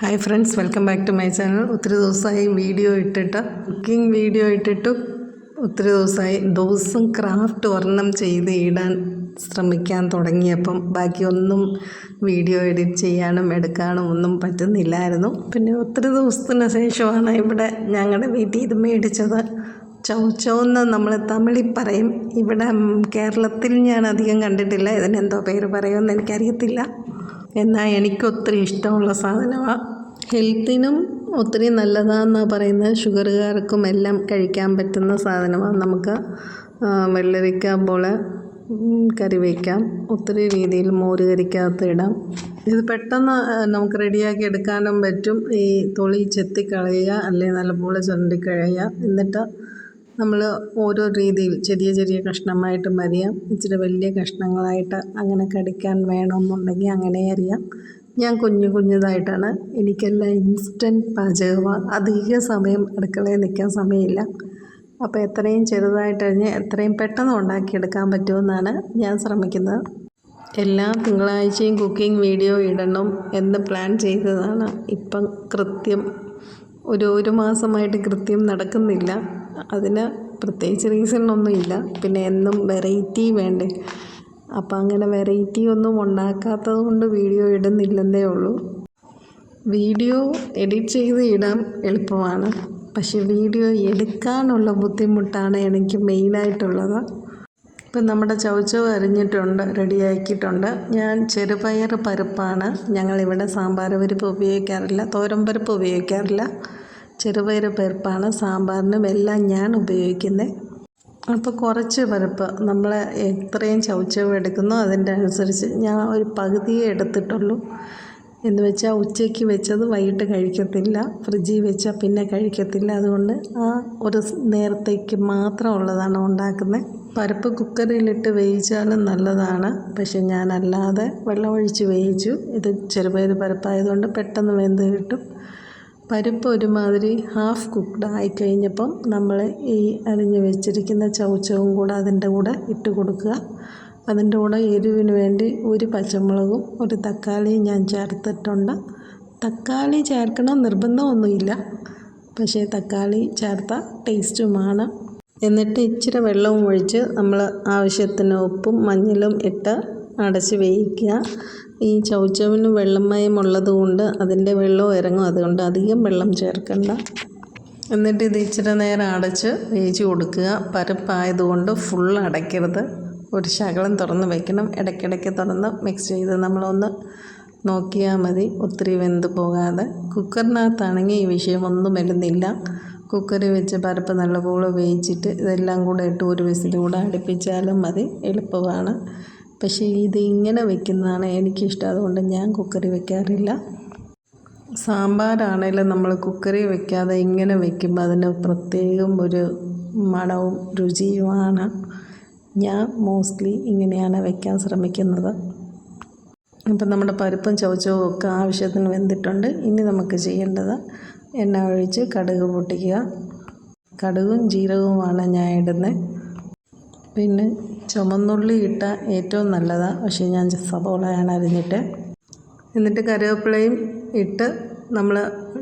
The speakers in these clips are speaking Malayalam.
Hi friends, welcome back to my channel. ഒത്തിരി ദിവസമായി കുക്കിംഗ് വീഡിയോ ഇട്ടിട്ട് ഒത്തിരി ദിവസം ക്രാഫ്റ്റ് ഒരെണ്ണം ചെയ്ത് ഇടാൻ ശ്രമിക്കാൻ തുടങ്ങിയപ്പം ബാക്കിയൊന്നും വീഡിയോ എഡിറ്റ് ചെയ്യാനും എടുക്കാനും ഒന്നും പറ്റുന്നില്ലായിരുന്നു. പിന്നെ ഒത്തിരി ദിവസത്തിന് ശേഷമാണ് ഇവിടെ ഞങ്ങളുടെ വീട്ടിൽ ഇത് മേടിച്ചത്. ചൗച്ചൗന്ന് നമ്മൾ തമിഴിൽ പറയും. ഇവിടെ കേരളത്തിൽ ഞാൻ അധികം കണ്ടിട്ടില്ല. ഇതിനെന്തോ പേര് പറയുമെന്ന് എനിക്കറിയത്തില്ല. എന്നാൽ എനിക്കൊത്തിരി ഇഷ്ടമുള്ള സാധനമാണ്. ഹെൽത്തിനും ഒത്തിരി നല്ലതാണെന്നാണ് പറയുന്നത്. ഷുഗറുകാർക്കും എല്ലാം കഴിക്കാൻ പറ്റുന്ന സാധനമാണ്. നമുക്ക് വെള്ളരിക്ക പോലെ കറി വയ്ക്കാം. ഒത്തിരി രീതിയിൽ മോര് കറിക്കകത്ത് ഇടാം. ഇത് പെട്ടെന്ന് നമുക്ക് റെഡിയാക്കി എടുക്കാനും പറ്റും. ഈ തൊളി ചെത്തിക്കളയുക, അല്ലെങ്കിൽ നല്ലപോലെ ചുരണ്ടിക്കളയുക. എന്നിട്ട് നമ്മൾ ഓരോ രീതിയിൽ ചെറിയ ചെറിയ കഷ്ണമായിട്ട് അരിയാം. ഇച്ചിരി വലിയ കഷ്ണങ്ങളായിട്ട് അങ്ങനെ കടിക്കാൻ വേണമെന്നുണ്ടെങ്കിൽ അങ്ങനെ അരിയാം. ഞാൻ കുഞ്ഞതായിട്ടാണ്. എനിക്കെല്ലാം ഇൻസ്റ്റൻറ്റ് പാചകമാണ്. അധിക സമയം അടുക്കളയിൽ നിൽക്കാൻ സമയമില്ല. അപ്പോൾ എത്രയും ചെറുതായിട്ടരിഞ്ഞ് എത്രയും പെട്ടെന്ന് ഉണ്ടാക്കിയെടുക്കാൻ പറ്റുമെന്നാണ് ഞാൻ ശ്രമിക്കുന്നത്. എല്ലാ തിങ്കളാഴ്ചയും കുക്കിംഗ് വീഡിയോ ഇടണം എന്ന് പ്ലാൻ ചെയ്തതാണ്. ഇപ്പം കൃത്യം ഒരു മാസമായിട്ട് കൃത്യം നടക്കുന്നില്ല. അതിന് പ്രത്യേകിച്ച് റീസണൊന്നുമില്ല. പിന്നെ എന്നും വെറൈറ്റി വേണ്ടേ. അപ്പം അങ്ങനെ വെറൈറ്റി ഒന്നും ഉണ്ടാക്കാത്തത് കൊണ്ട് വീഡിയോ ഇടുന്നില്ലെന്നേ ഉള്ളൂ. വീഡിയോ എഡിറ്റ് ചെയ്ത് ഇടാൻ എളുപ്പമാണ്. പക്ഷേ വീഡിയോ എടുക്കാനുള്ള ബുദ്ധിമുട്ടാണ് എനിക്ക് മെയിനായിട്ടുള്ളത്. ഇപ്പം നമ്മുടെ ചൗച്ചവ് അരിഞ്ഞിട്ടുണ്ട്, റെഡിയാക്കിയിട്ടുണ്ട്. ഞാൻ ചെറുപയർ പരിപ്പാണ്. ഞങ്ങളിവിടെ സാമ്പാർ പരിപ്പ് ഉപയോഗിക്കാറില്ല, തോരൻ പരിപ്പ് ഉപയോഗിക്കാറില്ല. ചെറുപയർ പരിപ്പാണ് സാമ്പാറിനും എല്ലാം ഞാൻ ഉപയോഗിക്കുന്നത്. അപ്പോൾ കുറച്ച് പരിപ്പ് നമ്മൾ എത്രയും ചൗച്ചവ് എടുക്കുന്നോ അതിൻ്റെ അനുസരിച്ച് ഞാൻ ഒരു പകുതിയേ എടുത്തിട്ടുള്ളൂ. എന്ന് വെച്ചാൽ ഉച്ചയ്ക്ക് വെച്ചത് വൈകിട്ട് കഴിക്കത്തില്ല, ഫ്രിഡ്ജിൽ വെച്ചാൽ പിന്നെ കഴിക്കത്തില്ല. അതുകൊണ്ട് ആ ഒരു നേരത്തേക്ക് മാത്രമുള്ളതാണ് ഉണ്ടാക്കുന്നത്. പരിപ്പ് കുക്കറിലിട്ട് വേവിച്ചാലും നല്ലതാണ്. പക്ഷെ ഞാനല്ലാതെ വെള്ളമൊഴിച്ച് വേവിച്ചു. ഇത് ചെറുപയർ പരിപ്പായതുകൊണ്ട് പെട്ടെന്ന് വെന്ത് കിട്ടും. പരിപ്പ് ഒരുമാതിരി ഹാഫ് കുക്ക്ഡ് ആയിക്കഴിഞ്ഞപ്പം നമ്മൾ ഈ അരിഞ്ഞ് വെച്ചിരിക്കുന്ന ചൗച്ചവും കൂടെ അതിൻ്റെ കൂടെ ഇട്ട് കൊടുക്കുക. അതിൻ്റെ കൂടെ എരിവിന് വേണ്ടി ഒരു പച്ചമുളകും ഒരു തക്കാളിയും ഞാൻ ചേർത്തിട്ടുണ്ട്. തക്കാളി ചേർക്കണം നിർബന്ധമൊന്നുമില്ല, പക്ഷേ തക്കാളി ചേർത്ത ടേസ്റ്റുമാണ്. എന്നിട്ട് ഇച്ചിരി വെള്ളവും ഒഴിച്ച് നമ്മൾ ആവശ്യത്തിന് ഉപ്പും മഞ്ഞളും ഇട്ട് അടച്ച് വേവിക്കുക. ഈ ചൗച്ചവിന് വെള്ളമയം ഉള്ളത് കൊണ്ട് അതിൻ്റെ വെള്ളം ഇറങ്ങും. അതുകൊണ്ട് അധികം വെള്ളം ചേർക്കണ്ട. എന്നിട്ട് ഇത് ഇച്ചിരി നേരം അടച്ച് വേവിച്ച് കൊടുക്കുക. പരിപ്പായതുകൊണ്ട് ഫുൾ അടയ്ക്കരുത്, ഒരു ശകലം തുറന്ന് വയ്ക്കണം. ഇടയ്ക്കിടയ്ക്ക് തുറന്ന് മിക്സ് ചെയ്ത് നമ്മളൊന്ന് നോക്കിയാൽ മതി, ഒത്തിരി വെന്ത് പോകാതെ. കുക്കറിനകത്താണെങ്കിൽ ഈ വിഷയമൊന്നും വരുന്നില്ല. കുക്കറിൽ വെച്ച് പരിപ്പ് നല്ലപോലെ വേവിച്ചിട്ട് ഇതെല്ലാം കൂടെ ഇട്ട് ഒരു വിസിൽ കൂടെ അടുപ്പിച്ചാലും മതി, എളുപ്പമാണ്. പക്ഷേ ഇത് ഇങ്ങനെ വെക്കുന്നതാണ് എനിക്കിഷ്ടം. അതുകൊണ്ട് ഞാൻ കുക്കറിൽ വെക്കാറില്ല. സാമ്പാറാണെങ്കിലും നമ്മൾ കുക്കറിൽ വെക്കാതെ ഇങ്ങനെ വെക്കുമ്പോൾ അതിന് പ്രത്യേകം ഒരു മണവും രുചിയുമാണ്. ഞാൻ മോസ്റ്റ്ലി ഇങ്ങനെയാണ് വെക്കാൻ ശ്രമിക്കുന്നത്. ഇപ്പം നമ്മുടെ പരിപ്പും ചൗച്ചവും ഒക്കെ ആവശ്യത്തിന് വെന്തിട്ടുണ്ട്. ഇനി നമുക്ക് ചെയ്യേണ്ടത് എണ്ണ ഒഴിച്ച് കടുക് പൊട്ടിക്കുക. കടുകും ജീരകവുമാണ് ഞാൻ ഇടുന്നത്. പിന്നെ ചുമന്നുള്ളി ഇട്ടാൽ ഏറ്റവും നല്ലതാണ്, പക്ഷേ ഞാൻ സവോളയാണ് അരിഞ്ഞിട്ട്. എന്നിട്ട് കറിവേപ്പിലയും ഇട്ട് നമ്മൾ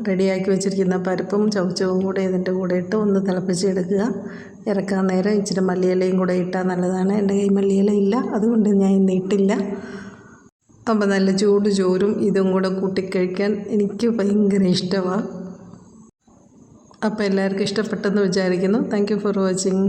റെഡിയാക്കി വെച്ചിരിക്കുന്ന പരിപ്പും ചൗച്ചവും കൂടെ ഇതിൻ്റെ കൂടെ ഇട്ട് ഒന്ന് തിളപ്പിച്ചെടുക്കുക. ഇറക്കാൻ നേരം ഇച്ചിരി മല്ലിയിലയും കൂടെ ഇട്ടാൽ നല്ലതാണ്. എൻ്റെ കയ്യിൽ മല്ലിയില ഇല്ല, അതുകൊണ്ട് ഞാൻ ഇന്ന് ഇട്ടില്ല. അപ്പോൾ നല്ല ചൂട് ചോറും ഇതും കൂടെ കൂട്ടിക്കഴിക്കാൻ എനിക്ക് ഭയങ്കര ഇഷ്ടമാണ്. അപ്പോൾ എല്ലാവർക്കും ഇഷ്ടപ്പെട്ടെന്ന് വിചാരിക്കുന്നു. Thank you for watching.